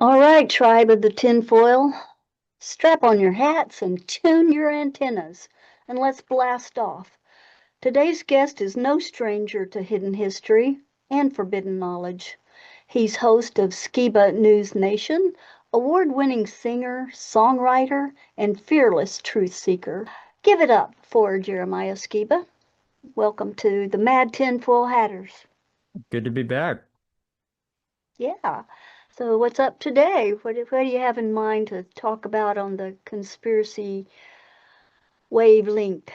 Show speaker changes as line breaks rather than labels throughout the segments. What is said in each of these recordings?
All right, tribe of the tinfoil, strap on your hats and tune your antennas, and let's blast off. Today's guest is no stranger to hidden history and forbidden knowledge. He's host of Skiba News Nation, award-winning singer, songwriter, and fearless truth seeker. Give it up for Jeremiah Skiba. Welcome to the Mad Tinfoil Hatters.
Good to be back.
Yeah. So what's up today? What do you have in mind to talk about on the conspiracy wavelength?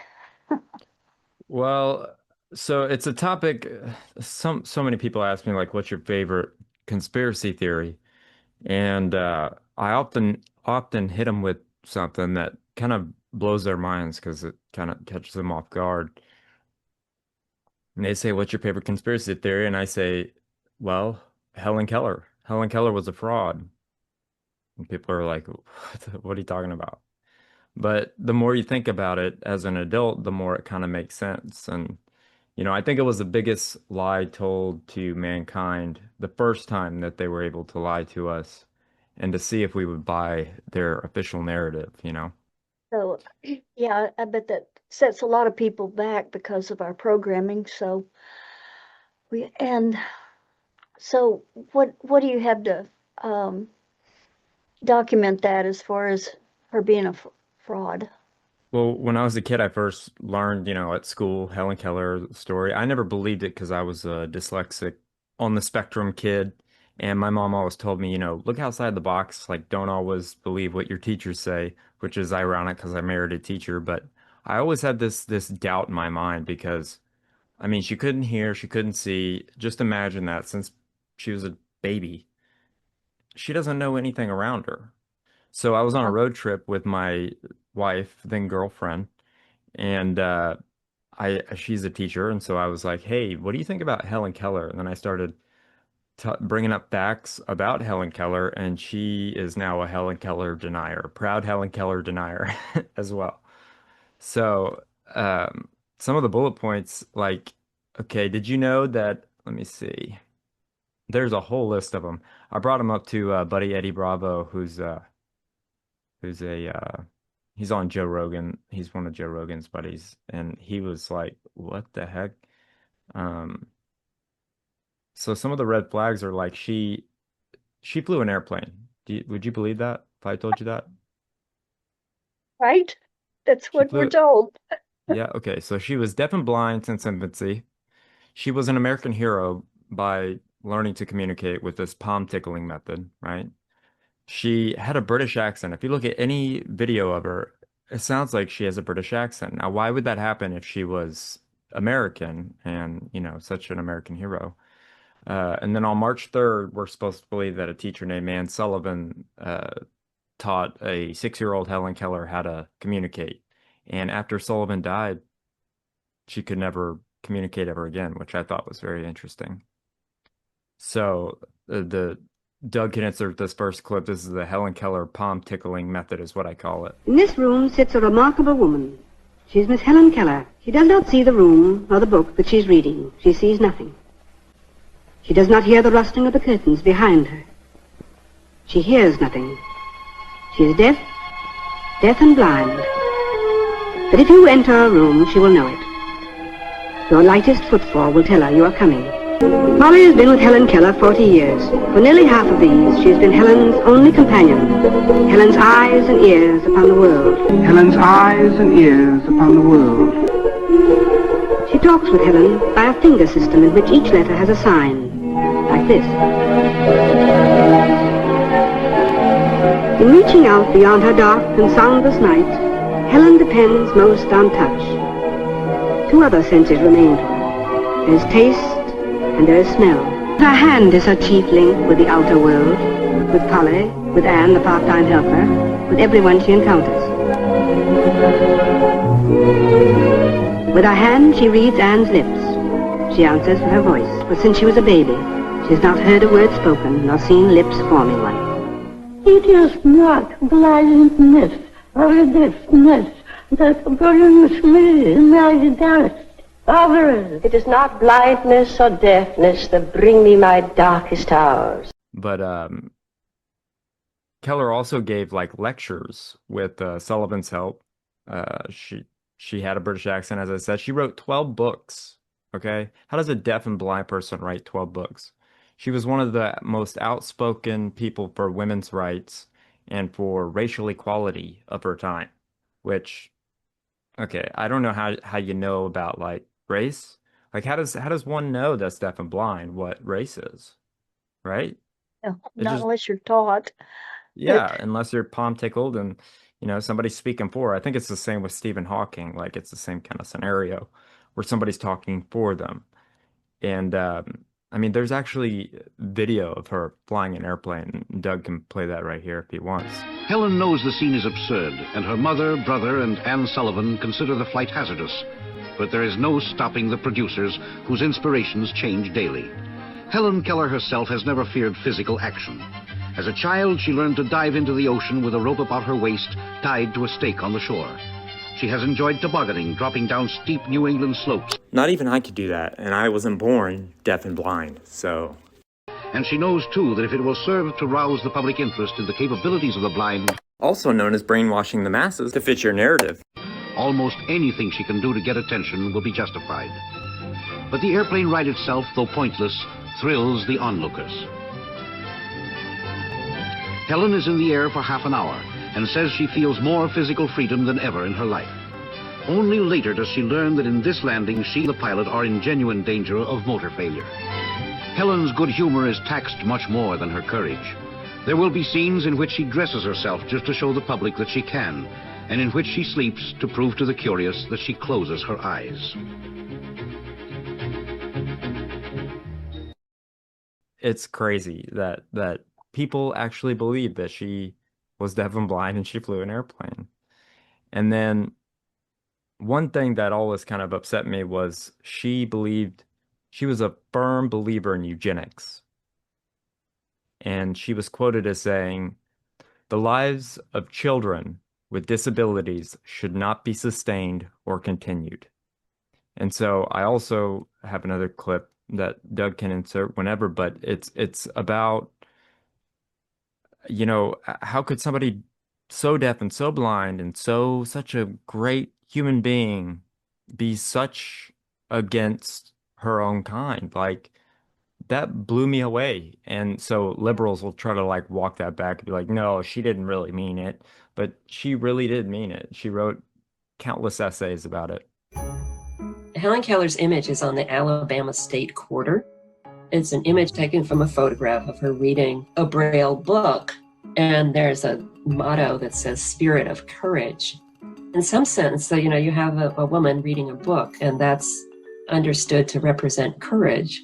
Well, so it's a topic so many people ask me like what's your favorite conspiracy theory? And I often hit them with something that kind of blows their minds because it kind of catches them off guard. And they say, "What's your favorite conspiracy theory?" And I say, "Well, Helen Keller. Helen Keller was a fraud." And people are like, "What are you talking about?" But the more you think about it as an adult, the more it kind of makes sense. And, I think it was the biggest lie told to mankind the first time that they were able to lie to us and to see if we would buy their official narrative.
So, yeah, I bet that sets a lot of people back because of our programming. We and so what do you have to um, document that as far as her being a fraud?
Well, when I was a kid, I first learned, at school, Helen Keller story. I never believed it because I was a dyslexic on the spectrum kid. And my mom always told me, look outside the box. Like, don't always believe what your teachers say, which is ironic because I married a teacher. But I always had this doubt in my mind because, I mean, she couldn't hear, she couldn't see. Just imagine that since she was a baby, she doesn't know anything around her. So I was on a
Yeah.
road trip with my wife, then girlfriend, and I she's a teacher, and so I was like, "Hey, what do you think about Helen Keller?" And then I started t bringing up facts about Helen Keller, and she is now a Helen Keller denier, proud Helen Keller denier as well. So some of the bullet points, like, okay, did you know that? Let me see. There's a whole list of them. I brought him up to buddy Eddie Bravo, who's a he's on Joe Rogan. He's one of Joe Rogan's buddies, and he was like, "What the heck?" Um, so some of the red flags are like she flew an airplane. Would you believe that if I told you that?
Right? That's
She
what we're
flew,
told.
yeah, okay. So she was deaf and blind since infancy. She was an American hero by learning to communicate with this palm tickling method, right? She had a British accent. If you look at any video of her, it sounds like she has a British accent. Now, why would that happen if she was American and, such an American hero? And then on March 3rd, we're supposed to believe that a teacher named Ann Sullivan taught a 6-year-old Helen Keller how to communicate. And after Sullivan died, she could never communicate ever again, which I thought was very interesting. So the Doug can insert this first clip. This is the Helen Keller palm tickling method, is what I call it.
In this room sits a remarkable woman. She is Miss Helen Keller. She does not see the room nor the book that she is reading. She sees nothing. She does not hear the rustling of the curtains behind her. She hears nothing. She is deaf and blind. But if you enter her room, she will know it. Your lightest footfall will tell her you are coming. Polly has been with Helen Keller 40 years. For nearly half of these, she has been Helen's only companion. Helen's eyes and ears upon the world.
Helen's eyes and ears upon the world.
She talks with Helen by a finger system in which each letter has a sign, like this. In reaching out beyond her dark and soundless night, Helen depends most on touch. Two other senses remain to her. There is taste and there is smell. Her hand is her chief link with the outer world, with Polly, with Anne, the part-time helper, with everyone she encounters. With her hand, she reads Anne's lips. She answers with her voice, for since she was a baby, she has not heard a word spoken, nor seen lips forming one.
It is not blindness or deafness that brings me my darkest hours.
It is not blindness or deafness that bring me my darkest hours.
But Keller also gave like lectures with Sullivan's help. She had a British accent, as I said. She wrote 12 books. Okay, how does a deaf and blind person write 12 books? She was one of the most outspoken people for women's rights and for racial equality of her time. Which, okay, I don't know how you know about like race. Like how does one know that's deaf and blind what race is, right?
No,
It
not
just
unless you're taught.
Yeah, unless you're palm tickled and somebody's speaking for her. I think it's the same with Stephen Hawking. Like it's the same kind of scenario where somebody's talking for them. And I mean, there's actually video of her flying an airplane. Doug can play that right here if he wants.
Helen knows the scene is absurd, and her mother, brother, and Anne Sullivan consider the flight hazardous. But there is no stopping the producers, whose inspirations change daily. Helen Keller herself has never feared physical action. As a child, she learned to dive into the ocean with a rope about her waist, tied to a stake on the shore. She has enjoyed tobogganing, dropping down steep New England slopes.
Not even I could do that, and I wasn't born deaf and blind, so...
And she knows, too, that if it will serve to rouse the public interest in the capabilities of the blind...
Also known as brainwashing the masses to fit your narrative.
Almost anything she can do to get attention will be justified. But the airplane ride itself, though pointless, thrills the onlookers. Helen is in the air for half an hour and says she feels more physical freedom than ever in her life. Only later does she learn that in this landing she and the pilot are in genuine danger of motor failure. Helen's good humor is taxed much more than her courage. There will be scenes in which she dresses herself just to show the public that she can, and in which she sleeps to prove to the curious that she closes her eyes.
It's crazy that people actually believe that she was deaf and blind and she flew an airplane. And then one thing that always kind of upset me was she was a firm believer in eugenics. And she was quoted as saying, "The lives of children with disabilities should not be sustained or continued." And so I also have another clip that Doug can insert whenever, but it's about, how could somebody so deaf and so blind and such a great human being be such against her own kind? Like, that blew me away. And so liberals will try to like walk that back and be like, no, she didn't really mean it. But she really did mean it. She wrote countless essays about it.
Helen Keller's image is on the Alabama State Quarter. It's an image taken from a photograph of her reading a Braille book. And there's a motto that says "Spirit of Courage." In some sense, so, you have a woman reading a book, and that's understood to represent courage.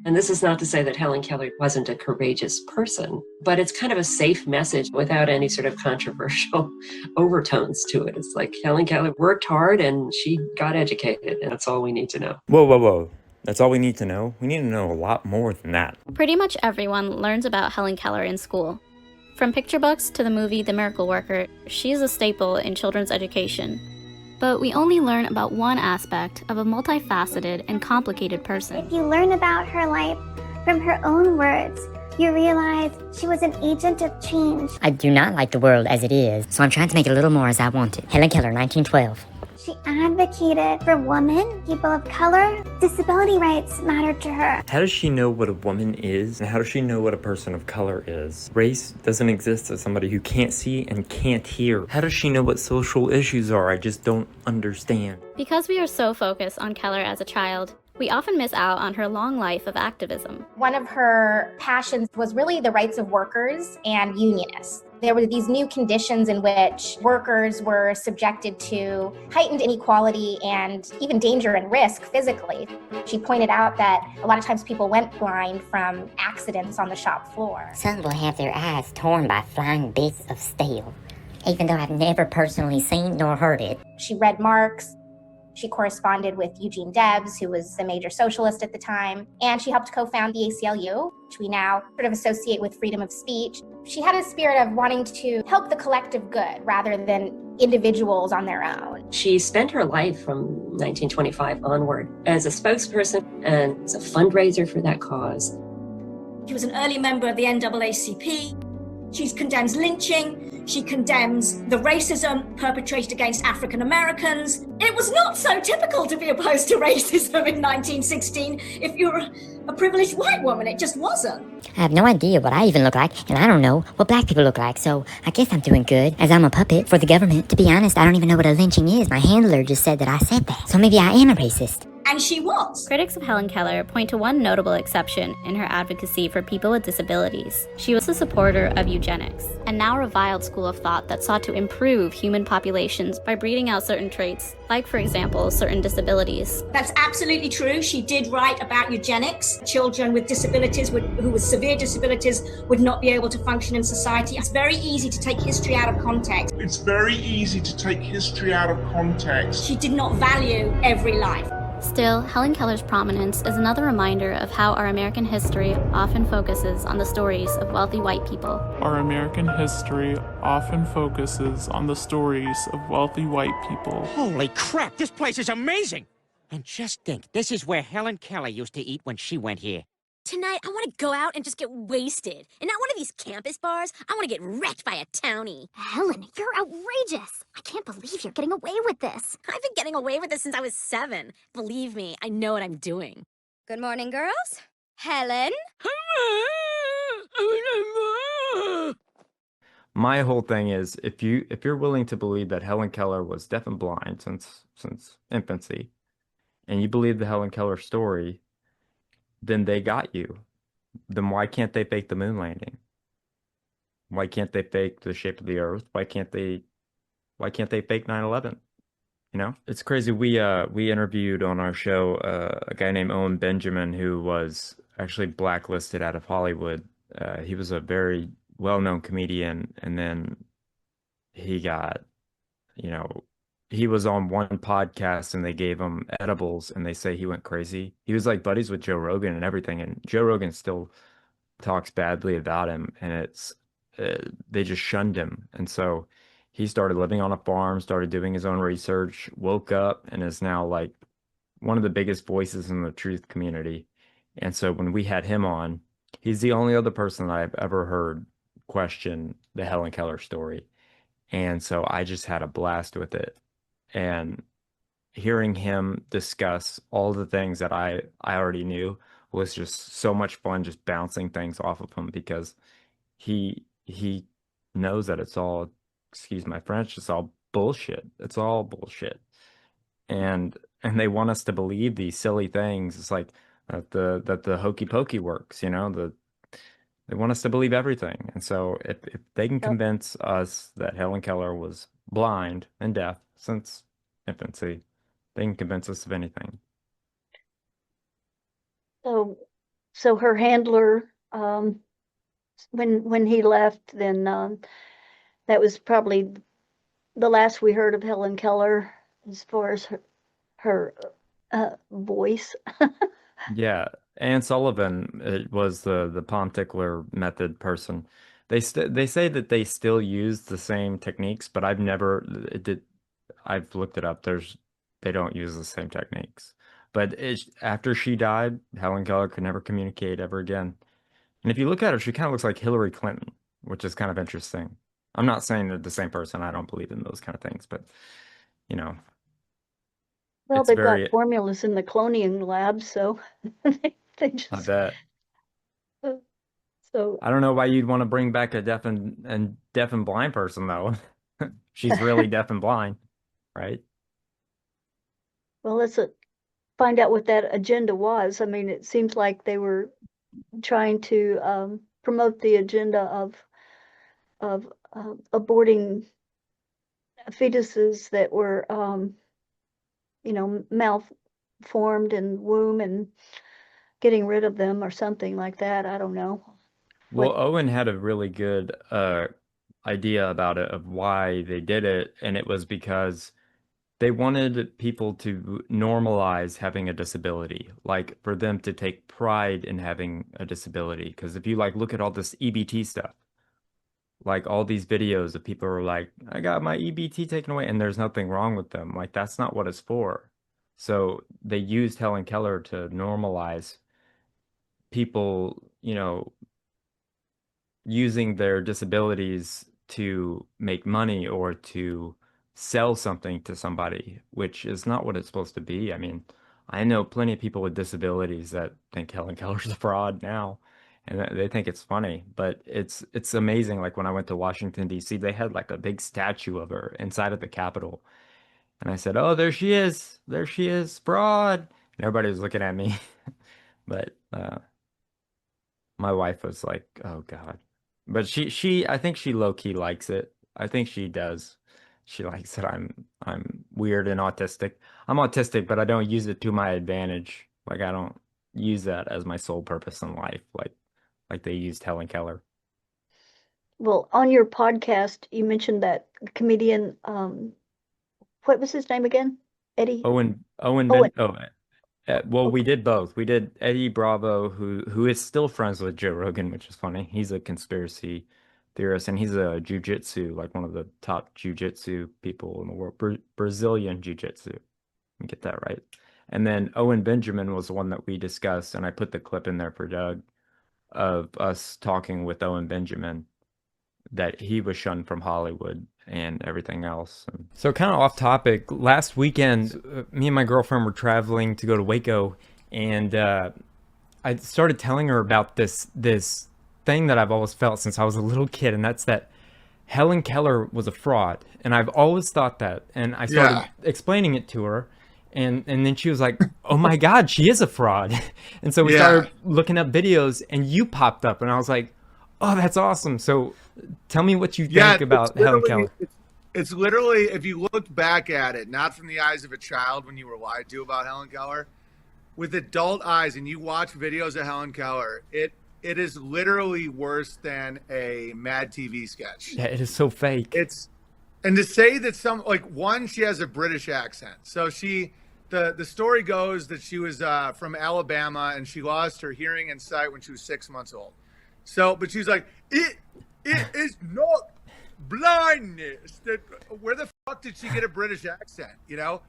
And this is not to say that Helen Keller wasn't a courageous person, but it's kind of a safe message without any sort of controversial overtones to it. It's like Helen Keller worked hard and she got educated, and that's all we need to know.
Whoa, whoa, whoa. That's all we need to know? We need to know a lot more than that.
Pretty much everyone learns about Helen Keller in school. From picture books to the movie The Miracle Worker, she's a staple in children's education. But we only learn about one aspect of a multifaceted and complicated person.
If you learn about her life from her own words, you realize she was an agent of change.
I do not like the world as it is, so I'm trying to make it a little more as I want it. Helen Keller, 1912.
She advocated for women, people of color. Disability rights mattered to her.
How does she know what a woman is? And how does she know what a person of color is? Race doesn't exist to somebody who can't see and can't hear. How does she know what social issues are? I just don't understand.
Because we are so focused on Keller as a child, we often miss out on her long life of activism.
One of her passions was really the rights of workers and unionists. There were these new conditions in which workers were subjected to heightened inequality and even danger and risk physically. She pointed out that a lot of times people went blind from accidents on the shop floor.
Some will have their eyes torn by flying bits of steel, even though I've never personally seen nor heard it.
She read Marx. She corresponded with Eugene Debs, who was a major socialist at the time, and she helped co-found the ACLU, which we now sort of associate with freedom of speech. She had a spirit of wanting to help the collective good rather than individuals on their own.
She spent her life from 1925 onward as a spokesperson and as a fundraiser for that cause.
She was an early member of the NAACP. She condemns lynching. She condemns the racism perpetrated against African Americans. It was not so typical to be opposed to racism in 1916 if you're a privileged white woman. It just wasn't.
I have no idea what I even look like, and I don't know what black people look like, so I guess I'm doing good, as I'm a puppet for the government. To be honest, I don't even know what a lynching is. My handler just said that I said that, so maybe I am a racist.
And she was.
Critics of Helen Keller point to one notable exception in her advocacy for people with disabilities. She was a supporter of eugenics, a now reviled school of thought that sought to improve human populations by breeding out certain traits, like, for example, certain disabilities.
That's absolutely true. She did write about eugenics. Children with disabilities, who with severe disabilities, would not be able to function in society. It's very easy to take history out of context.
It's very easy to take history out of context.
She did not value every life.
Still, Helen Keller's prominence is another reminder of how our American history often focuses on the stories of wealthy white people.
Our American history often focuses on the stories of wealthy white people.
Holy crap, this place is amazing! And just think, this is where Helen Keller used to eat when she went here.
Tonight, I want to go out and just get wasted. And not one of these campus bars. I want to get wrecked by a townie.
Helen, you're outrageous. I can't believe you're getting away with this.
I've been getting away with this since I was 7. Believe me, I know what I'm doing. Good morning, girls. Helen?
My whole thing is, if you're willing to believe that Helen Keller was deaf and blind since infancy, and you believe the Helen Keller story, then they got you. Then why can't they fake the moon landing? Why can't they fake the shape of the earth? Why can't they fake 9/11? You know? It's crazy. We interviewed on our show a guy named Owen Benjamin, who was actually blacklisted out of Hollywood. He was a very well-known comedian, and then he got, he was on one podcast and they gave him edibles and they say he went crazy. He was like buddies with Joe Rogan and everything, and Joe Rogan still talks badly about him, and they just shunned him. And so he started living on a farm, started doing his own research, woke up, and is now like one of the biggest voices in the truth community. And so when we had him on, he's the only other person that I've ever heard question the Helen Keller story. And so I just had a blast with it. And hearing him discuss all the things that I already knew was just so much fun, just bouncing things off of him, because he knows that it's all, excuse my French, it's all bullshit. It's all bullshit. And they want us to believe these silly things. It's like that the hokey pokey works, they want us to believe everything. And so if they can convince us that Helen Keller was blind and deaf since infancy, they can convince us of anything.
So her handler, when he left, then that was probably the last we heard of Helen Keller as far as her voice.
Yeah, Anne Sullivan was the palm tickler method person. They say that they still use the same techniques, but I've looked it up. They don't use the same techniques. But after she died, Helen Keller could never communicate ever again. And if you look at her, she kind of looks like Hillary Clinton, which is kind of interesting. I'm not saying they're the same person. I don't believe in those kind of things, but
Well, they've got formulas in the cloning lab, so they just.
I bet.
So
I don't know why you'd want to bring back a deaf and blind person though. She's really deaf and blind, right?
Well, let's find out what that agenda was. I mean, it seems like they were trying to promote the agenda of aborting fetuses that were malformed in womb and getting rid of them or something like that. I don't know.
Well, Owen had a really good idea about it, of why they did it, and it was because they wanted people to normalize having a disability, like for them to take pride in having a disability. Because if you look at all this EBT stuff, like all these videos of people are like, I got my EBT taken away, and there's nothing wrong with them. Like, that's not what it's for. So they used Helen Keller to normalize people, using their disabilities to make money or to sell something to somebody, which is not what it's supposed to be. I mean, I know plenty of people with disabilities that think Helen Keller's a fraud now, and they think it's funny, but it's amazing. Like when I went to Washington, D.C., they had like a big statue of her inside of the Capitol. And I said, "Oh, there she is. There she is, fraud." And everybody was looking at me. But my wife was like, "Oh God." But I think she low key likes it. I think she does. She likes that I'm weird and autistic. I'm autistic, but I don't use it to my advantage. Like I don't use that as my sole purpose in life, like they used Helen Keller.
Well, on your podcast, you mentioned that comedian, what was his name again? Eddie?
Owen
Owen.
Well, we did both. We did Eddie Bravo, who is still friends with Joe Rogan, which is funny. He's a conspiracy theorist, and he's a jujitsu, like one of the top jujitsu people in the world, Brazilian jujitsu. Let me get that right. And then Owen Benjamin was the one that we discussed, and I put the clip in there for Doug of us talking with Owen Benjamin that he was shunned from Hollywood and everything else. So kind of off topic, last weekend, me and my girlfriend were traveling to go to Waco, and I started telling her about this thing that I've always felt since I was a little kid, and that's that Helen Keller was a fraud. And I've always thought that. And I started explaining it to her, and then she was like, "Oh my God, she is a fraud." And so we started looking up videos, and you popped up, and I was like, "Oh, that's awesome." So tell me what you think about Helen Keller.
It's literally, if you look back at it, not from the eyes of a child when you were lied to about Helen Keller, with adult eyes, and you watch videos of Helen Keller, it is literally worse than a Mad TV sketch.
Yeah, it is so fake.
And to say that she has a British accent. So the story goes that she was from Alabama, and she lost her hearing and sight when she was 6 months old. So, but she's like, it is not blindness. Where the fuck did she get a British accent, you know?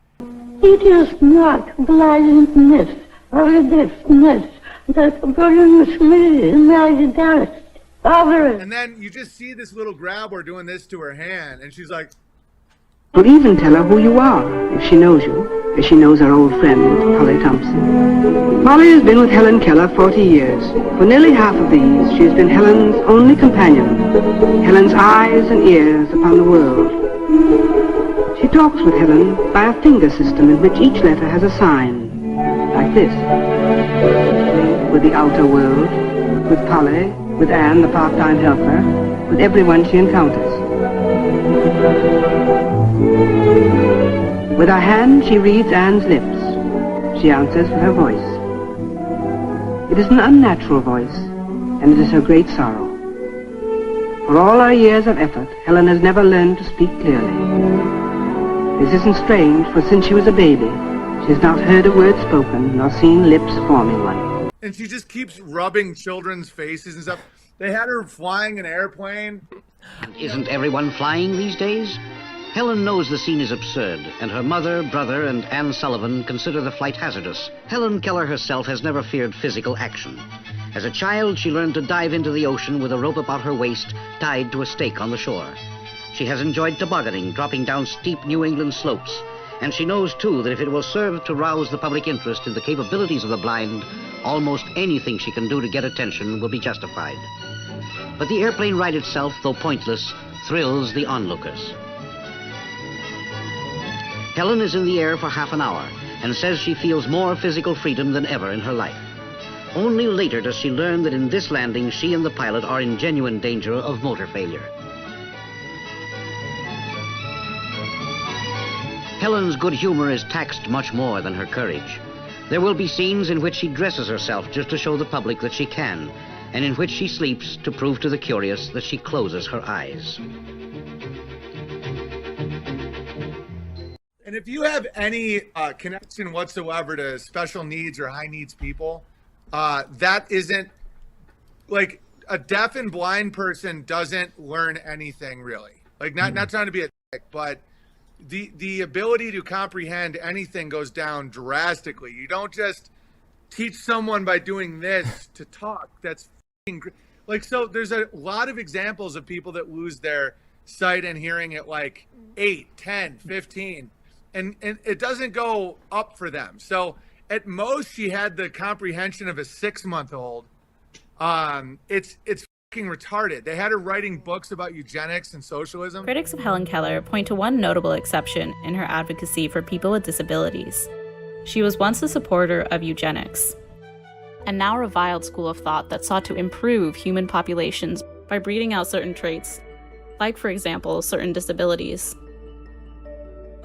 It is not blindness or deafness that brings me my dearest father.
And then you just see this little grabber doing this to her hand, and she's like,
Or even tell her who you are, if she knows you, as she knows her old friend, Polly Thompson. Polly has been with Helen Keller 40 years. For nearly half of these, she has been Helen's only companion, Helen's eyes and ears upon the world. She talks with Helen by a finger system in which each letter has a sign, like this. With the outer world, with Polly, with Anne, the part-time helper, with everyone she encounters. With her hand, she reads Anne's lips. She answers with her voice. It is an unnatural voice, and it is her great sorrow. For all her years of effort, Helen has never learned to speak clearly. This isn't strange, for since she was a baby, she has not heard a word spoken, nor seen lips forming one.
and she just keeps rubbing children's faces and stuff. They had her flying an airplane.
Isn't everyone flying these days? Helen knows the scene is absurd, and her mother, brother, and Anne Sullivan consider the flight hazardous. Helen Keller herself has never feared physical action. As a child, she learned to dive into the ocean with a rope about her waist tied to a stake on the shore. She has enjoyed tobogganing, dropping down steep New England slopes. And she knows, too, that if it will serve to rouse the public interest in the capabilities of the blind, almost anything she can do to get attention will be justified. But the airplane ride itself, though pointless, thrills the onlookers. Helen is in the air for half an hour and says she feels more physical freedom than ever in her life. Only later does she learn that in this landing, she and the pilot are in genuine danger of motor failure. Helen's good humor is taxed much more than her courage. There will be scenes in which she dresses herself just to show the public that she can, and in which she sleeps to prove to the curious that she closes her eyes.
And if you have any connection whatsoever to special needs or high needs people, that isn't, like, a deaf and blind person doesn't learn anything really. Like, not trying to be a dick, but the ability to comprehend anything goes down drastically. You don't just teach someone by doing this to talk. That's Like, so there's a lot of examples of people that lose their sight and hearing at like 8, 10, 15, and it doesn't go up for them. So at most she had the comprehension of a 6-month-old. It's fucking retarded. They had her writing books about eugenics and socialism.
Critics of Helen Keller point to one notable exception in her advocacy for people with disabilities. She was once a supporter of eugenics, and now a reviled school of thought that sought to improve human populations by breeding out certain traits, like, for example, certain disabilities.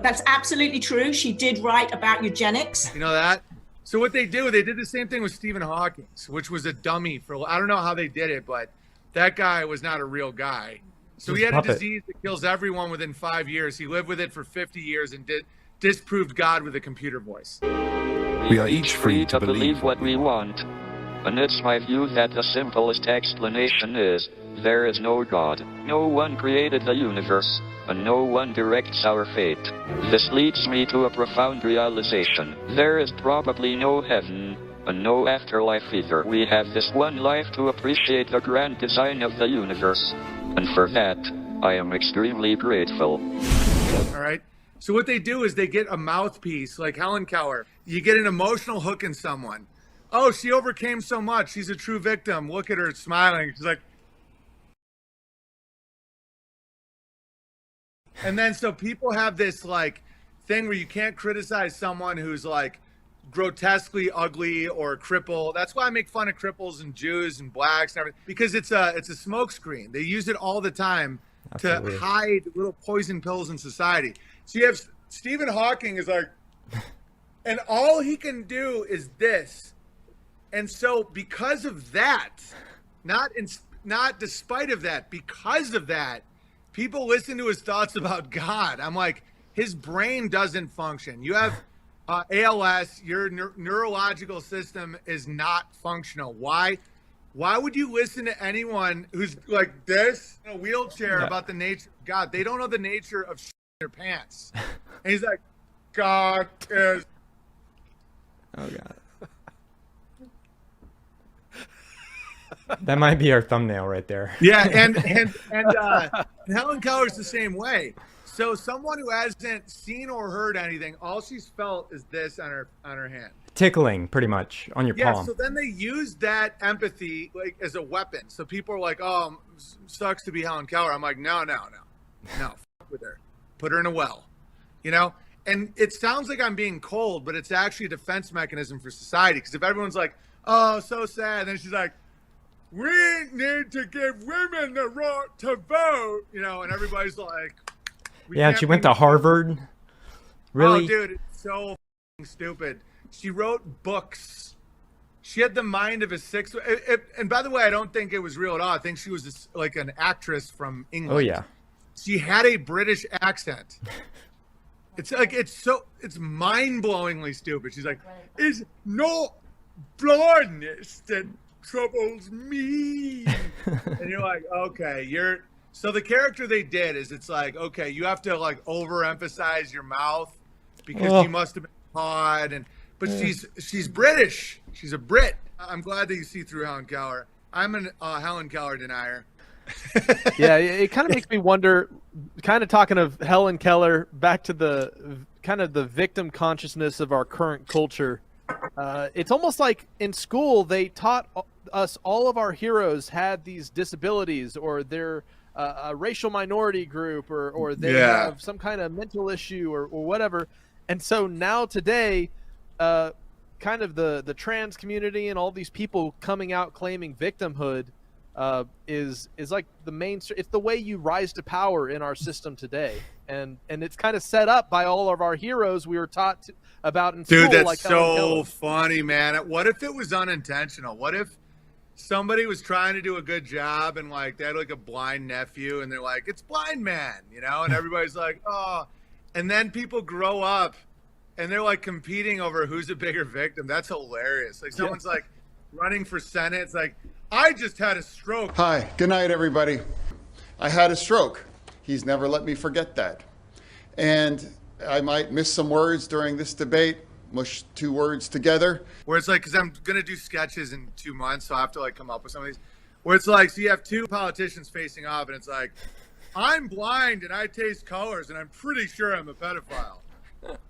That's absolutely true. She did write about eugenics.
You know that? So what they did the same thing with Stephen Hawking, which was a dummy for, I don't know how they did it, but that guy was not a real guy. So he had a disease that kills everyone within 5 years. He lived with it for 50 years and disproved God with a computer voice.
We are each free to believe what we want. And it's my view that the simplest explanation is, there is no God. No one created the universe, and no one directs our fate. This leads me to a profound realization. There is probably no heaven, and no afterlife either. We have this one life to appreciate the grand design of the universe. And for that, I am extremely grateful.
All right? So what they do is they get a mouthpiece like Helen Keller. You get an emotional hook in someone. Oh, she overcame so much. She's a true victim. Look at her smiling. She's like... And then so people have this like thing where you can't criticize someone who's like grotesquely ugly or crippled. That's why I make fun of cripples and Jews and blacks and everything, because it's a smokescreen. They use it all the time to hide little poison pills in society. So you have Stephen Hawking is like, and all he can do is this. And so because of that, not despite of that, because of that, people listen to his thoughts about God. I'm like, his brain doesn't function. You have ALS, your neurological system is not functional. Why would you listen to anyone who's like this in a wheelchair about the nature of God? They don't know the nature of shit in their pants. And he's like, God is...
Oh, God. That might be our thumbnail right there.
Yeah, and Helen Keller's the same way. So someone who hasn't seen or heard anything, all she's felt is this on her hand.
Tickling, pretty much, on your palm.
Yeah, so then they use that empathy like as a weapon. So people are like, oh, sucks to be Helen Keller. I'm like, no, fuck with her. Put her in a well, you know? And it sounds like I'm being cold, but it's actually a defense mechanism for society. Because if everyone's like, oh, so sad, then she's like, we need to give women the right to vote, you know, and everybody's like...
Yeah, she went to Harvard. Really?
Oh, dude, it's so stupid. She wrote books. She had the mind of a 6... And by the way, I don't think it was real at all. I think she was like an actress from England.
Oh, yeah.
She had a British accent. It's like, it's mind-blowingly stupid. She's like, it's no blindness that troubles me. And you're like, okay, so the character they did is it's like, okay, you have to like overemphasize your mouth because she must have been taught, but she's British. She's a Brit. I'm glad that you see through Helen Keller. I'm an Helen Keller denier.
Yeah, it kind of makes me wonder, kind of talking of Helen Keller, back to the kind of the victim consciousness of our current culture. It's almost like in school they taught us all of our heroes had these disabilities, or they're a racial minority group, or they have some kind of mental issue or whatever. And so now today, kind of the trans community and all these people coming out claiming victimhood is like the main. It's the way you rise to power in our system today, and it's kind of set up by all of our heroes we were taught about in school.
Dude, that's
like
so funny, man. What if it was unintentional? What if somebody was trying to do a good job and like they had like a blind nephew and they're like, it's Blind Man, you know, and everybody's like, oh, and then people grow up and they're like competing over who's a bigger victim. That's hilarious. Like someone's like running for Senate. It's like, I just had a stroke.
Hi, good night, everybody. I had a stroke. He's never let me forget that. And I might miss some words during this debate, mush 2 words together.
Where it's like, because I'm going to do sketches in 2 months, so I have to like come up with some of these. where it's like, so you have two politicians facing off, and it's like, I'm blind and I taste colors, and I'm pretty sure I'm a pedophile.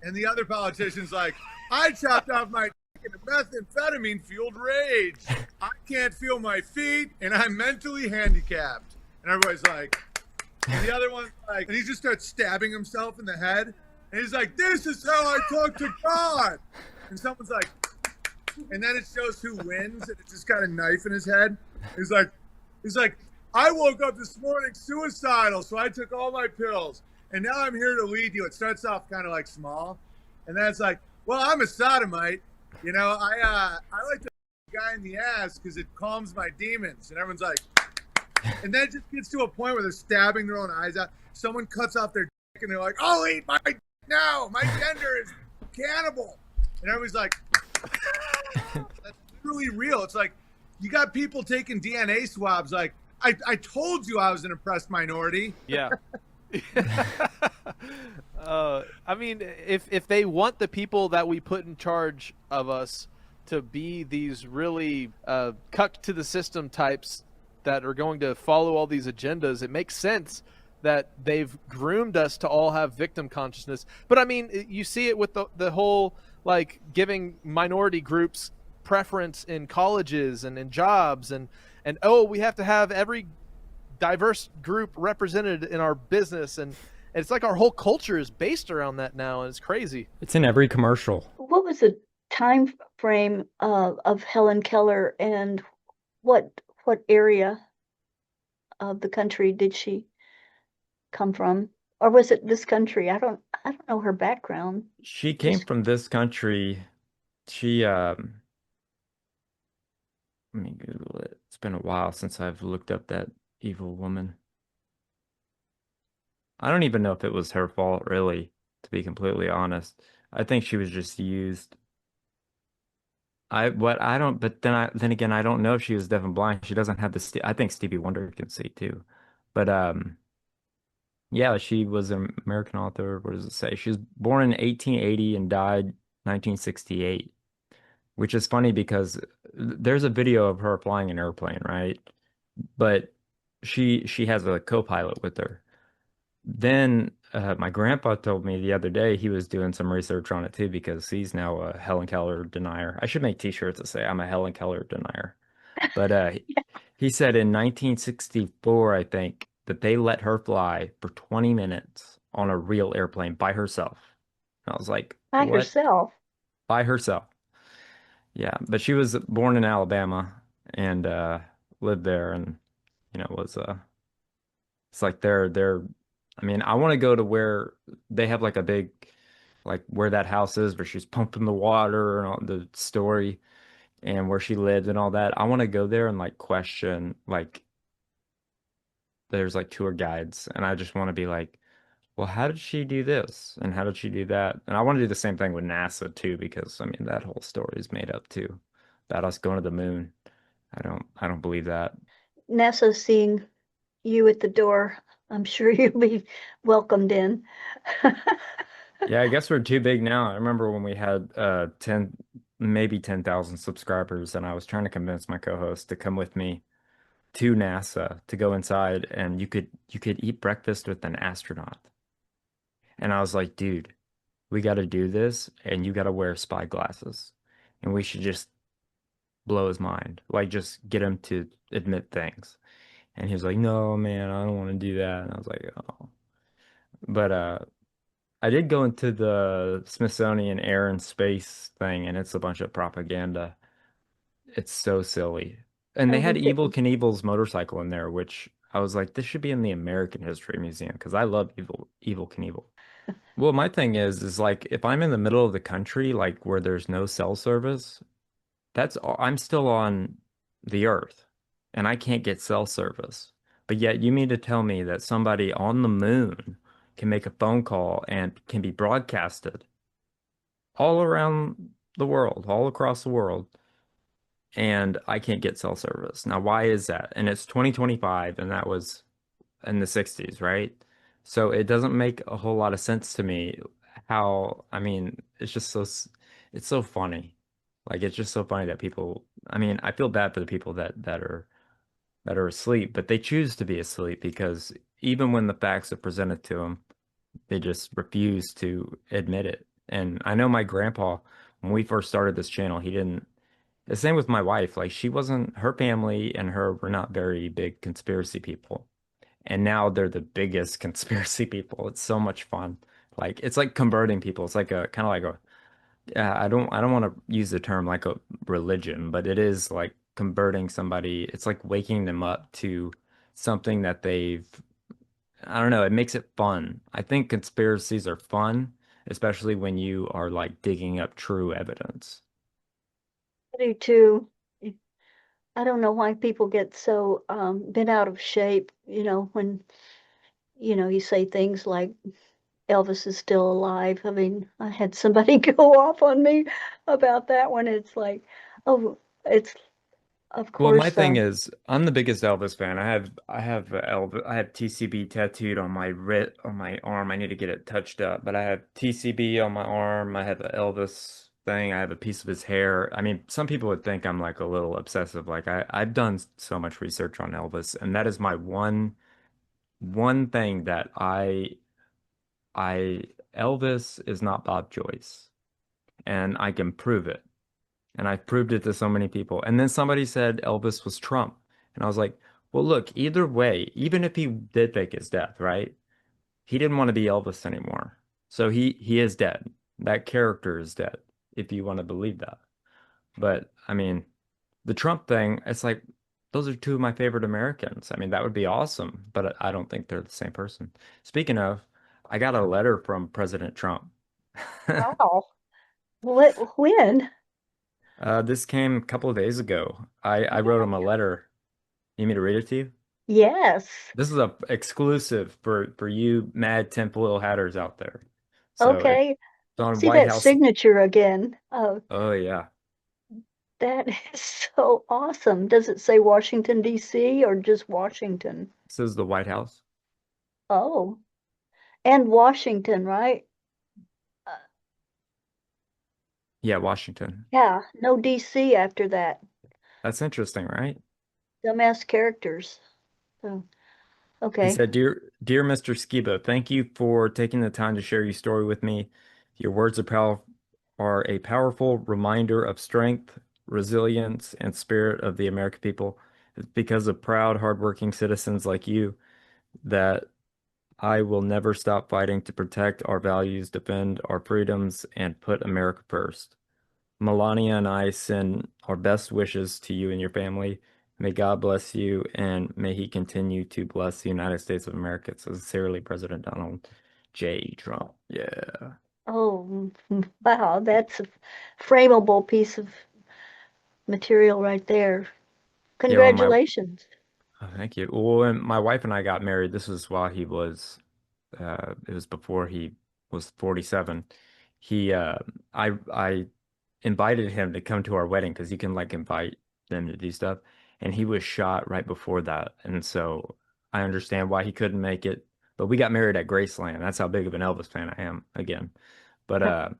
And the other politician's like, I chopped off my dick in a methamphetamine-fueled rage. I can't feel my feet, and I'm mentally handicapped. And everybody's like, and the other one's like, and he just starts stabbing himself in the head. And he's like, this is how I talk to God. And someone's like, and then it shows who wins, and it's just got a knife in his head. He's like, I woke up this morning suicidal, so I took all my pills, and now I'm here to lead you. It starts off kind of like small, and then it's like, well, I'm a sodomite. You know, I like to guy in the ass because it calms my demons. And everyone's like, and then it just gets to a point where they're stabbing their own eyes out. Someone cuts off their dick, and they're like, I'll eat my dick now. My gender is cannibal. And everybody's like, that's literally real. It's like, you got people taking DNA swabs. Like, I told you I was an oppressed minority.
Yeah. I mean, if they want the people that we put in charge of us to be these really cucked to the system types that are going to follow all these agendas, it makes sense that they've groomed us to all have victim consciousness. But I mean, you see it with the whole, like, giving minority groups preference in colleges and in jobs, and oh, we have to have every diverse group represented in our business, and it's like our whole culture is based around that now, and it's crazy.
It's in every commercial.
What was the time frame of Helen Keller, and what area of the country did she come from? Or was it this country? I don't know her background.
She came from this country. She let me Google it. It's been a while since I've looked up that evil woman. I don't even know if it was her fault, really, to be completely honest. I think she was just used. But then again, I don't know if she was deaf and blind. She doesn't have the I think Stevie Wonder can see too. But yeah, she was an American author. What does it say? She was born in 1880 and died 1968, which is funny because there's a video of her flying an airplane, right? But she has a co-pilot with her. Then my grandpa told me the other day he was doing some research on it too, because he's now a Helen Keller denier. I should make t-shirts that say I'm a Helen Keller denier. But he said in 1964, I think, that they let her fly for 20 minutes on a real airplane by herself. And I was like,
by
what?
herself?
By herself. Yeah, but she was born in Alabama and lived there, and was it's like they're I mean, I want to go to where they have like a big, like where that house is, where she's pumping the water and all the story, and where she lived and all that. I want to go there and like question, like, there's like tour guides, and I just want to be like, well, how did she do this? And how did she do that? And I want to do the same thing with NASA too, because I mean, that whole story is made up too, about us going to the moon. I don't believe that.
NASA seeing you at the door, I'm sure you'll be welcomed in.
Yeah, I guess we're too big now. I remember when we had 10,000 subscribers, and I was trying to convince my co-host to come with me to NASA to go inside, and you could eat breakfast with an astronaut. And I was like, dude, we got to do this, and you got to wear spy glasses, and we should just blow his mind, like just get him to admit things. And he was like, no, man, I don't want to do that. And I was like, oh. But I did go into the Smithsonian Air and Space thing, and it's a bunch of propaganda. It's so silly. And they had Evel Knievel's motorcycle in there, which I was like, this should be in the American History Museum, because I love Evel Knievel. Well, my thing is like, if I'm in the middle of the country, like where there's no cell service, I'm still on the Earth, and I can't get cell service. But yet you mean to tell me that somebody on the moon can make a phone call and can be broadcasted all around the world, all across the world, and I can't get cell service? Now, why is that? And it's 2025, and that was in the 60s, right? So it doesn't make a whole lot of sense to me how, I mean, it's so funny. Like, it's just so funny that people, I mean, I feel bad for the people that are that are asleep, but they choose to be asleep because even when the facts are presented to them, they just refuse to admit it. And I know my grandpa, when we first started this channel, he didn't. The same with my wife. Like she wasn't, her family and her were not very big conspiracy people. And now they're the biggest conspiracy people. It's so much fun. Like it's like converting people. It's like a kind of like a I don't want to use the term like a religion, but it is like converting somebody. It's like waking them up to something that they've, I don't know, it makes it fun. I think conspiracies are fun, especially when you are like digging up true evidence.
I do too. I don't know why people get so bent out of shape, when, you say things like Elvis is still alive. I mean, I had somebody go off on me about that one. It's like, oh, it's of
Well, my
course,
thing is, I'm the biggest Elvis fan. I have TCB tattooed on my on my arm. I need to get it touched up, but I have TCB on my arm. I have the Elvis thing. I have a piece of his hair. I mean, some people would think I'm like a little obsessive. Like I've done so much research on Elvis, and that is my one thing that I Elvis is not Bob Joyce, and I can prove it. And I've proved it to so many people. And then somebody said Elvis was Trump. And I was like, well, look, either way, even if he did fake his death, right? He didn't want to be Elvis anymore. So he is dead. That character is dead, if you want to believe that. But I mean, the Trump thing, it's like those are two of my favorite Americans. I mean, that would be awesome, but I don't think they're the same person. Speaking of, I got a letter from President Trump.
wow. When?
This came a couple of days ago. I wrote him a letter. You need me to read it to you?
Yes.
This is a exclusive for you mad tinfoil hatters out there. So
Okay.
it's on
See
White
that
House.
signature again. Oh,
Oh yeah.
that is so awesome. Does it say Washington, D.C. or just Washington?
This is the White House.
Oh, and Washington, right?
Yeah, Washington.
Yeah, no DC after that.
That's interesting, right?
Dumbass characters. So,
He
okay.
said, Dear Mr. Skiba, thank you for taking the time to share your story with me. Your words are a powerful reminder of strength, resilience, and spirit of the American people. It's because of proud, hardworking citizens like you that I will never stop fighting to protect our values, defend our freedoms, and put America first. Melania and I send our best wishes to you and your family. May God bless you, and may He continue to bless the United States of America. Sincerely, President Donald J. Trump. Yeah.
Oh, wow, that's a frameable piece of material right there.
Yeah, well,
Congratulations.
thank you. Well, when my wife and I got married, this was while it was before he was 47. He, I invited him to come to our wedding because you can like invite them to do stuff. And he was shot right before that. And so I understand why he couldn't make it. But we got married at Graceland. That's how big of an Elvis fan I am again. But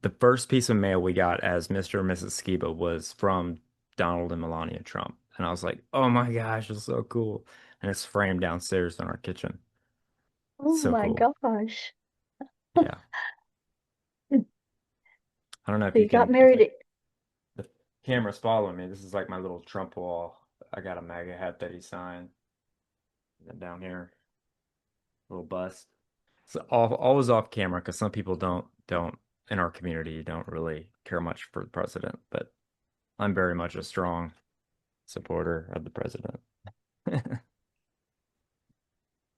the first piece of mail we got as Mr. and Mrs. Skiba was from Donald and Melania Trump. And I was like, oh my gosh, it's so cool. And it's framed downstairs in our kitchen.
Oh
So
my
cool.
gosh.
Yeah. I don't know if
So
you
you got
can,
married at
the camera's following me. This is like my little Trump wall. I got a MAGA hat that he signed. And then down here, little bust. So always off camera because some people don't in our community don't really care much for the president, but I'm very much a strong supporter of the president.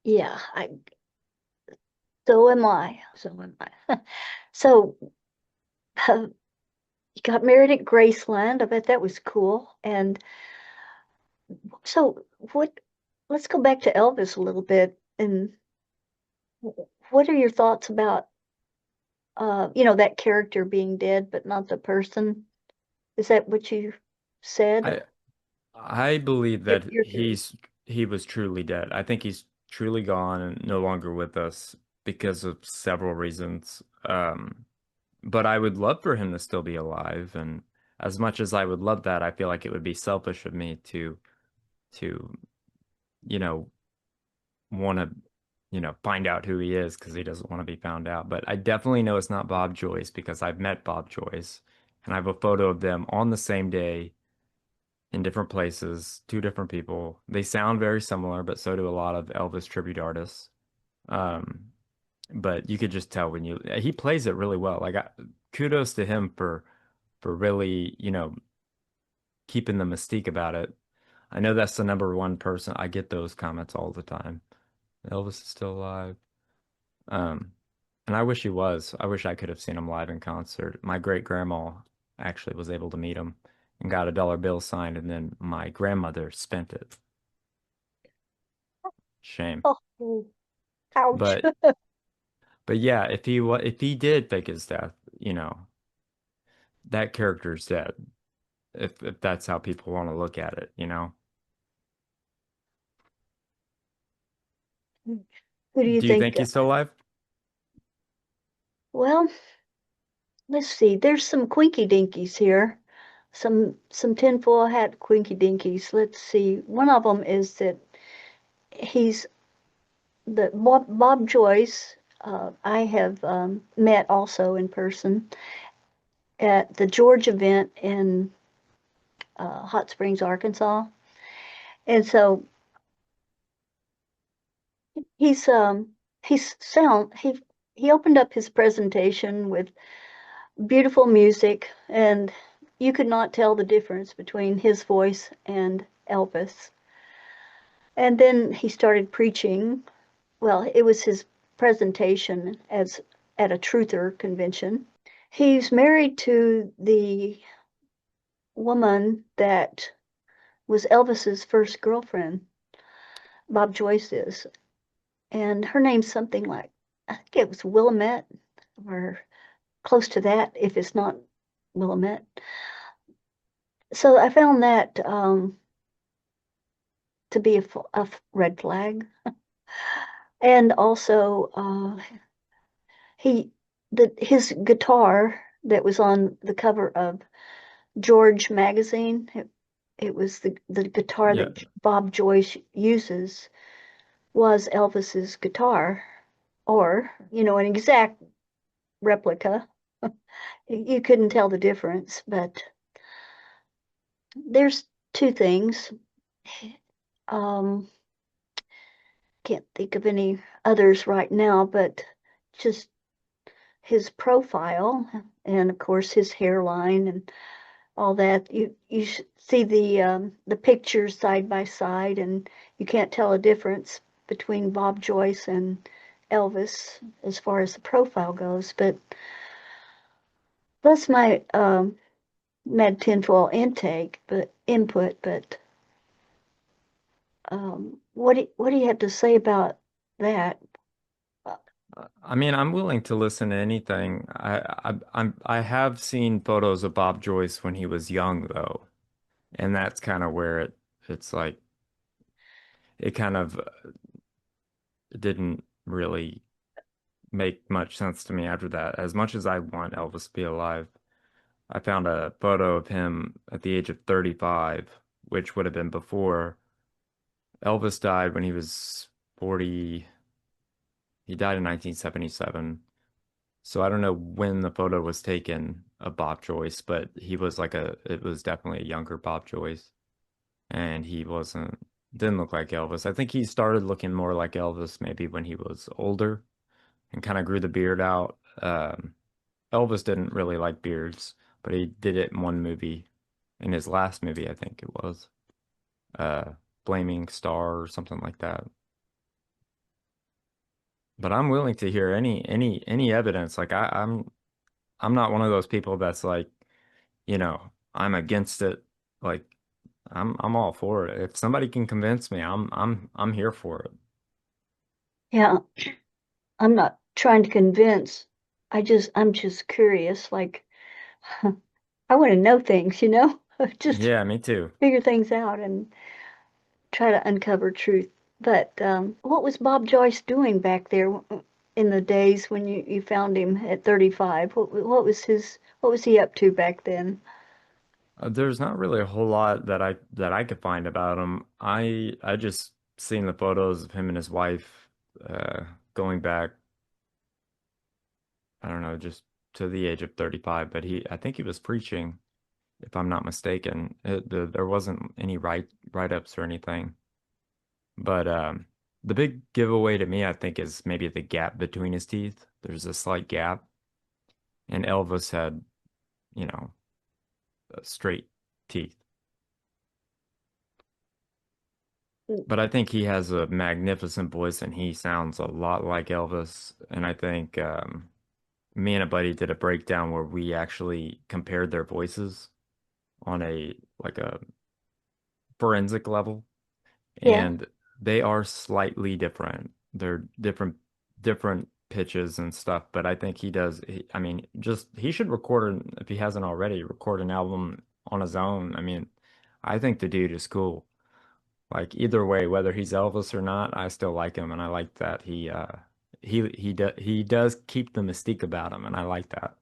yeah, so am I. So am I. So you got married at Graceland. I bet that was cool. And so let's go back to Elvis a little bit. And what are your thoughts about that character being dead, but not the person? Is that what you said?
I I believe
Your,
that
your theory.
he was truly dead. I think he's truly gone and no longer with us because of several reasons. But I would love for him to still be alive. And as much as I would love that, I feel like it would be selfish of me to to, you know, want to, find out who he is because he doesn't want to be found out. But I definitely know it's not Bob Joyce because I've met Bob Joyce and I have a photo of them on the same day in different places, two different people. They sound very similar, but so do a lot of Elvis tribute artists. Um, but you could just tell when he plays it really well. Like kudos to him for really, keeping the mystique about it. I know that's the number one person. I get those comments all the time. Elvis is still alive. Um, and I wish he was. I wish I could have seen him live in concert. My great grandma actually was able to meet him and got a dollar bill signed, and then my grandmother spent it. Shame.
Oh, ouch.
But yeah, if he did fake his death, that character's dead. If that's how people want to look at it,
Who do you
Do you
think?
think he's still alive?
Well, let's see. There's some quinky dinkies here. Some tinfoil hat quinky dinkies. Let's see. One of them is that he's the Bob Joyce. I have met also in person at the George event in Hot Springs, Arkansas, and so he's sound. He opened up his presentation with beautiful music, and you could not tell the difference between his voice and Elvis. And then he started preaching. Well, it was his presentation as at a truther convention. He's married to the woman that was Elvis's first girlfriend, Bob Joyce is. And her name's something like, I think it was Willamette or close to that, if it's not Willamette. So I found that to be a red flag. And also, his guitar that was on the cover of George magazine, it was the guitar that Bob Joyce uses was Elvis's guitar, or, an exact replica. You couldn't tell the difference, but there's two things. Can't think of any others right now, but just his profile and of course his hairline and all that. You see the pictures side by side, and you can't tell a difference between Bob Joyce and Elvis as far as the profile goes. But that's my Mad Tinfoil input. But what do you have to say about that?
I mean, I'm willing to listen to anything. I have seen photos of Bob Joyce when he was young, though, and that's kind of where it's like it kind of didn't really make much sense to me after that. As much as I want Elvis to be alive, I found a photo of him at the age of 35, which would have been before Elvis died when he was 40. He died in 1977. So I don't know when the photo was taken of Bob Joyce, but it was definitely a younger Bob Joyce. And didn't look like Elvis. I think he started looking more like Elvis maybe when he was older and kind of grew the beard out. Elvis didn't really like beards, but he did it in one movie, in his last movie, I think it was, Flaming Star or something like that. But I'm willing to hear any evidence. Like I'm not one of those people that's like, I'm against it. Like I'm all for it. If somebody can convince me, I'm here for it.
Yeah, I'm not trying to convince. I'm just curious. Like, I want to know things, just
Yeah, me too.
figure things out and try to uncover truth. But what was Bob Joyce doing back there in the days when you found him at 35? What was he up to back then?
There's not really a whole lot that I could find about him. I just seen the photos of him and his wife going back, I don't know, just to the age of 35, but I think he was preaching, if I'm not mistaken. There wasn't any write-ups or anything. But the big giveaway to me, I think, is maybe the gap between his teeth. There's a slight gap, and Elvis had, you know, straight teeth. But I think he has a magnificent voice and he sounds a lot like Elvis. And I think me and a buddy did a breakdown where we actually compared their voices on a forensic level.
Yeah.
And they are slightly different. They're different pitches and stuff, but I think I mean, just he should record, if he hasn't already, record an album on his own. I mean, I think the dude is cool. Like either way, whether he's Elvis or not, I still like him, and I like that he does keep the mystique about him, and I like that.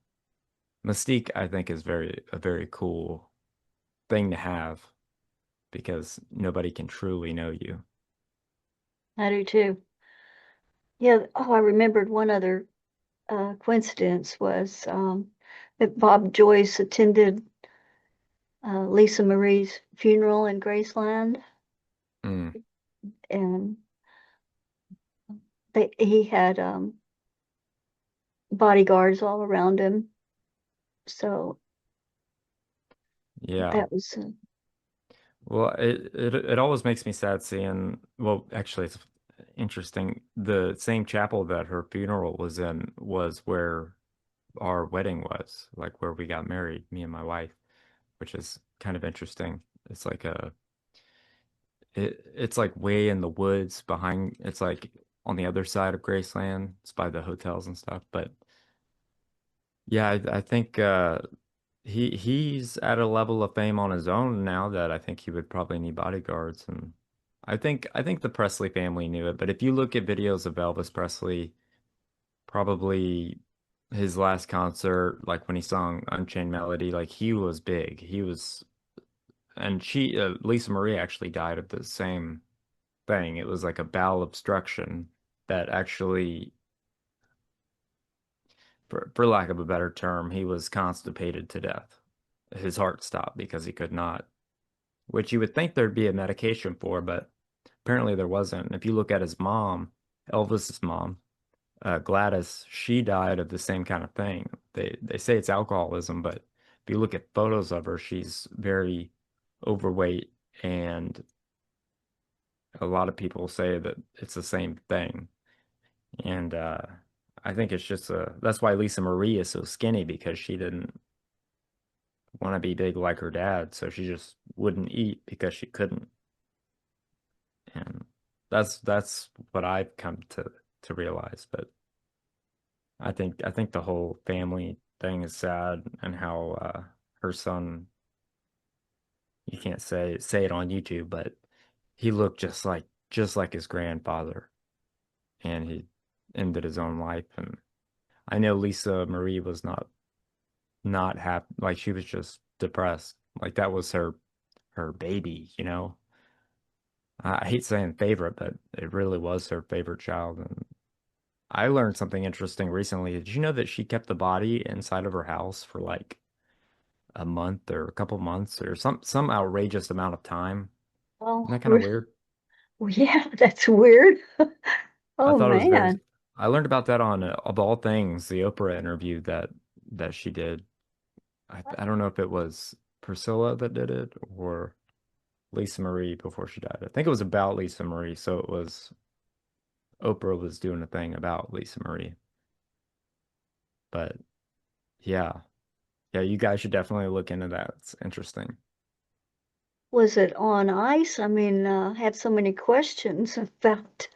Mystique, I think, is a very cool thing to have because nobody can truly know you.
I do too. Yeah. Oh, I remembered one other coincidence was that Bob Joyce attended Lisa Marie's funeral in Graceland,
Mm.
and he had bodyguards all around him. So
Yeah.
that was
Well, it always makes me sad seeing, well, actually it's interesting. The same chapel that her funeral was in was where our wedding was, like where we got married, me and my wife, which is kind of interesting. It's like it's like way in the woods behind, it's like on the other side of Graceland. It's by the hotels and stuff. But yeah, I think he's at a level of fame on his own now that I think he would probably need bodyguards. And I think the Presley family knew it. But if you look at videos of Elvis Presley, probably his last concert, like when he sung Unchained Melody, like he was big. He was, and Lisa Marie actually died of the same thing. It was like a bowel obstruction that actually, for lack of a better term, he was constipated to death. His heart stopped because he could not, which you would think there'd be a medication for, but apparently there wasn't. If you look at his mom, Elvis's mom, Gladys, she died of the same kind of thing. They say it's alcoholism, but if you look at photos of her, she's very overweight, and a lot of people say that it's the same thing. And I think it's just that's why Lisa Marie is so skinny, because she didn't want to be big like her dad, so she just wouldn't eat because she couldn't. And that's what I've come to realize. But I think the whole family thing is sad, and how her son, you can't say it on YouTube, but he looked just like his grandfather, and he ended his own life. And I know Lisa Marie was not happy, like she was just depressed. Like that was her baby, you know. I hate saying favorite, but it really was her favorite child. And I learned something interesting recently. Did you know that she kept the body inside of her house for like a month or a couple months or some outrageous amount of time? Isn't that kind of weird?
Yeah, that's weird.
I
Oh
thought it was very.
man.
I learned about that on of all things, the Oprah interview that she did. I don't know if it was Priscilla that did it or Lisa Marie before she died. I think it was about Lisa Marie, so it was Oprah was doing a thing about Lisa Marie. But yeah, yeah, you guys should definitely look into that. It's interesting.
Was it on ice? I mean, I have so many questions about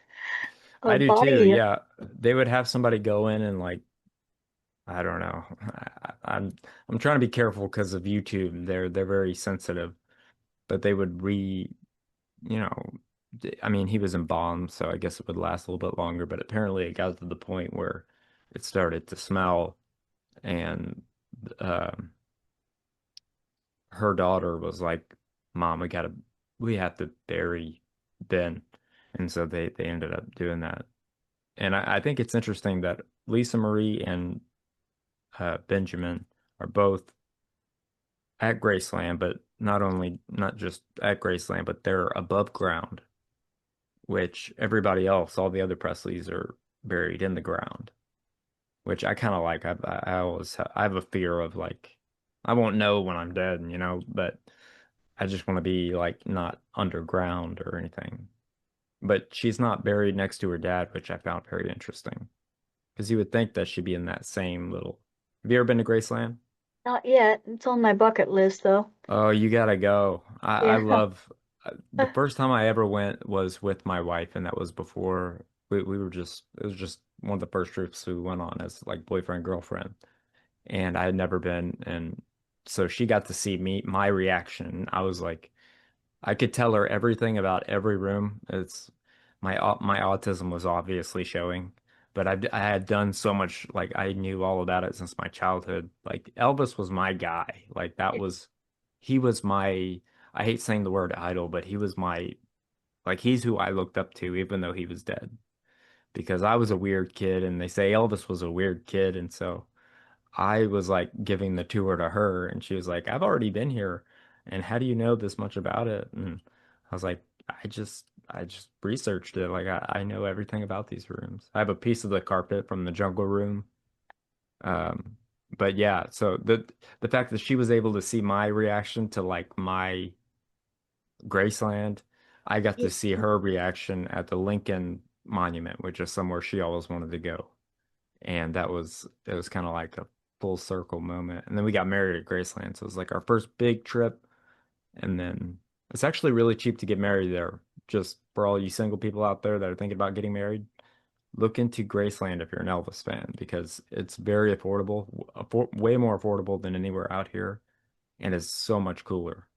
a
I do too.
body.
Yeah, they would have somebody go in and like, I don't know. I'm trying to be careful because of YouTube. They're very sensitive, but they would you know, I mean, he was embalmed, so I guess it would last a little bit longer, but apparently it got to the point where it started to smell, and um her daughter was like, "Mom, we have to bury Ben," and so they ended up doing that. And I think it's interesting that Lisa Marie and Benjamin are both at Graceland, but not just at Graceland, but they're above ground, which everybody else, all the other Presleys, are buried in the ground, which I kind of like. I have a fear of like I won't know when I'm dead, but I just want to be like not underground or anything. But she's not buried next to her dad, which I found very interesting because you would think that she'd be in that same little. Have you ever been to Graceland?
Not yet. It's on my bucket list, though.
Oh, you gotta go. I
Yeah.
love the first time I ever went was with my wife, and that was before we were just it was just one of the first trips we went on as like boyfriend girlfriend. And I had never been, and so she got to see my reaction. I was like, I could tell her everything about every room. It's my autism was obviously showing, but I had done so much, like I knew all about it since my childhood. Like Elvis was my guy. Like he was my, I hate saying the word idol, but he was my, like he's who I looked up to even though he was dead. Because I was a weird kid and they say Elvis was a weird kid, and so I was like giving the tour to her, and she was like, "I've already been here, and how do you know this much about it?" And I was like, I just researched it. Like I know everything about these rooms. I have a piece of the carpet from the jungle room. Um, but yeah, so the fact that she was able to see my reaction to like my Graceland, I got to see her reaction at the Lincoln Monument, which is somewhere she always wanted to go. And it was kind of like a full circle moment. And then we got married at Graceland, so it was like our first big trip. And then it's actually really cheap to get married there. Just for all you single people out there that are thinking about getting married, look into Graceland if you're an Elvis fan because it's very affordable, way more affordable than anywhere out here, and it's so much cooler.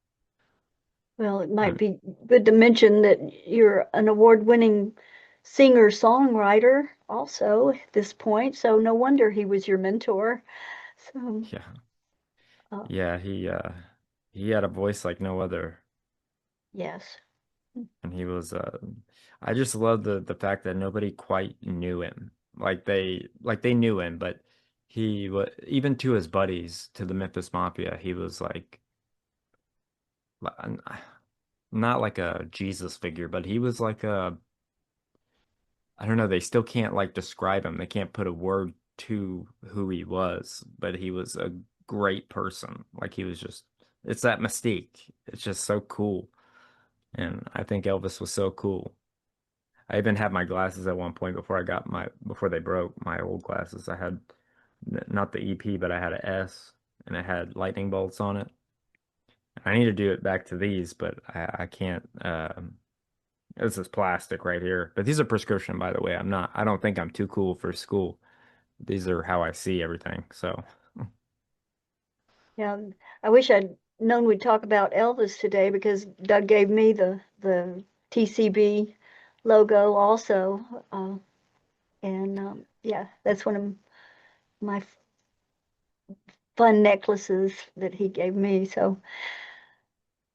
Well, it might be good to mention that you're an award-winning singer-songwriter also at this point, so no wonder he was your mentor. So,
Yeah. Yeah, he had a voice like no other.
yes.
And he was I just love the fact that nobody quite knew him. Like they knew him, but he was even to his buddies, to the Memphis Mafia, he was like not like a Jesus figure, but he was like a I don't know, they still can't like describe him. They can't put a word to who he was, but he was a great person. Like he was just it's that mystique. It's just so cool. And I think Elvis was so cool. I even had my glasses at one point before they broke my old glasses. I had not the EP, but I had a S and it had lightning bolts on it. I need to do it back to these, but I can't. This is plastic right here, but these are prescription, by the way. I don't think I'm too cool for school. These are how I see everything. So,
Yeah, I wish I'd known we'd talk about Elvis today because Doug gave me the TCB logo also, and yeah, that's one of my fun necklaces that he gave me. So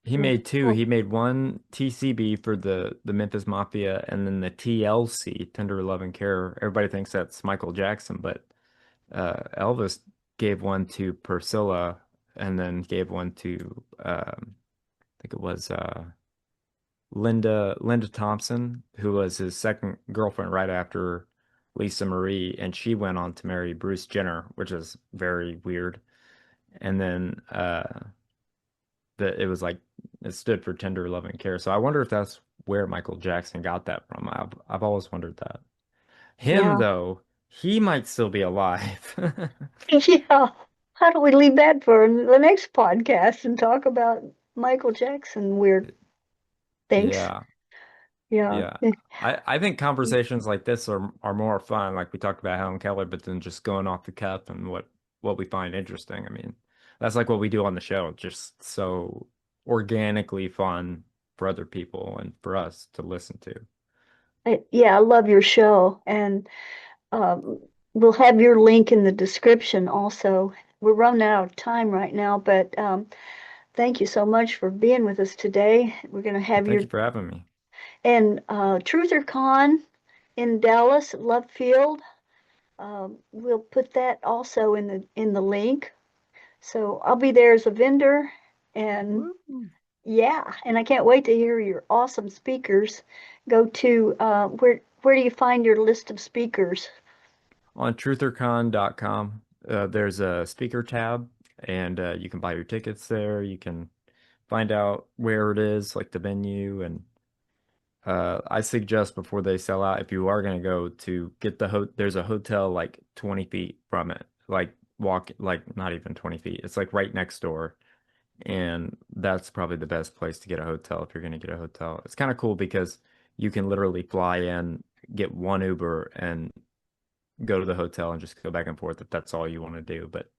he made two. He made one TCB for the Memphis Mafia and then the TLC, Tender Love and Care. Everybody thinks that's Michael Jackson, but Elvis gave one to Priscilla and then gave one to I think it was Linda Thompson, who was his second girlfriend right after Lisa Marie, and she went on to marry Bruce Jenner, which is very weird. And then it was like it stood for tender love and care. So I wonder if that's where Michael Jackson got that from. I've always wondered that. Him
yeah,
though, he might still be alive.
yeah. How do we leave that for the next podcast and talk about Michael Jackson weird things?
Yeah.
Yeah.
Yeah. I think conversations like this are more fun, like we talked about Helen Keller, but then just going off the cuff and what we find interesting. I mean, that's like what we do on the show, just so organically fun for other people and for us to listen to.
Yeah, I love your show, and we'll have your link in the description also. We're running out of time right now, but thank you so much for being with us today. We're going to have
Thank you for having me.
And TrutherCon in Dallas at Love Field. We'll put that also in the link. So I'll be there as a vendor, and yeah, and I can't wait to hear your awesome speakers. Go to where do you find your list of speakers?
On truthercon.com, there's a speaker tab, and you can buy your tickets there. You can find out where it is, like the venue, and I suggest before they sell out, if you are going to go, to get there's a hotel like 20 feet from it, like not even 20 feet. It's like right next door. And that's probably the best place to get a hotel if you're going to get a hotel. It's kind of cool because you can literally fly in, get one Uber, and go to the hotel and just go back and forth if that's all you want to do. But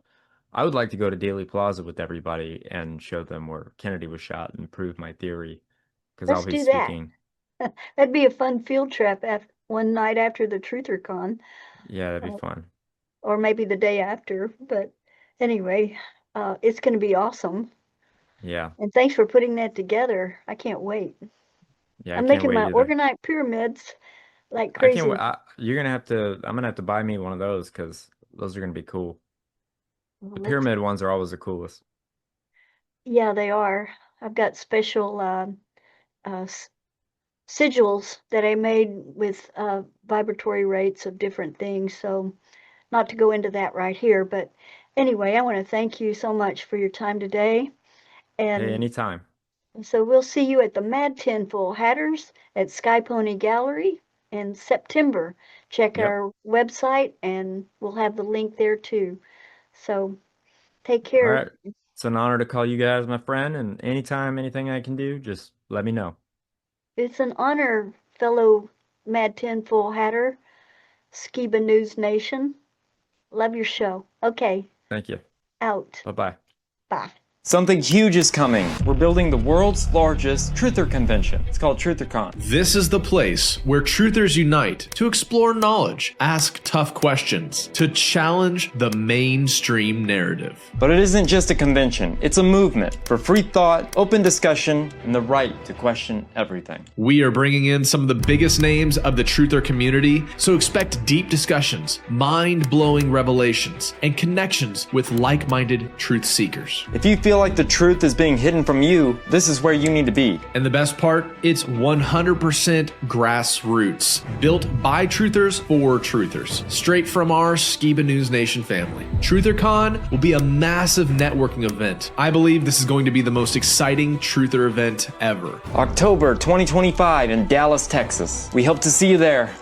I would like to go to Dealey Plaza with everybody and show them where Kennedy was shot and prove my theory, because I'll be speaking.
That'd be a fun field trip one night after the TrutherCon.
Yeah, that'd be fun.
Or maybe the day after. But anyway, it's going to be awesome.
Yeah.
And thanks for putting that together. I can't wait.
Yeah,
I'm making my organite pyramids like crazy.
I'm gonna have to buy me one of those, because those are gonna be cool. The pyramid ones are always the coolest.
Yeah, they are. I've got special sigils that I made with vibratory rates of different things. So not to go into that right here, but anyway, I want to thank you so much for your time today. And
hey, anytime.
So we'll see you at the MadTinFoilHatters at Sky Pony Gallery in September. Check our website, and we'll have the link there too. So take care.
All right. It's an honor to call you guys my friend, and anytime, anything I can do, just let me know.
It's an honor, fellow MadTinFoilHatter, Skiba News Nation. Love your show. Okay.
Thank you.
Out.
Bye-bye.
Bye.
Something huge is coming. We're building the world's largest truther convention. It's called TrutherCon.
This is the place where truthers unite to explore knowledge, ask tough questions, to challenge the mainstream narrative.
But it isn't just a convention. It's a movement for free thought, open discussion, and the right to question everything.
We are bringing in some of the biggest names of the truther community, so expect deep discussions, mind-blowing revelations, and connections with like-minded truth seekers.
If you feel like the truth is being hidden from you, this is where you need to be.
And the best part, it's 100% grassroots, built by truthers for truthers, straight from our Skiba News Nation family. TrutherCon will be a massive networking event. I believe this is going to be the most exciting truther event ever.
October 2025 in Dallas, Texas. We hope to see you there.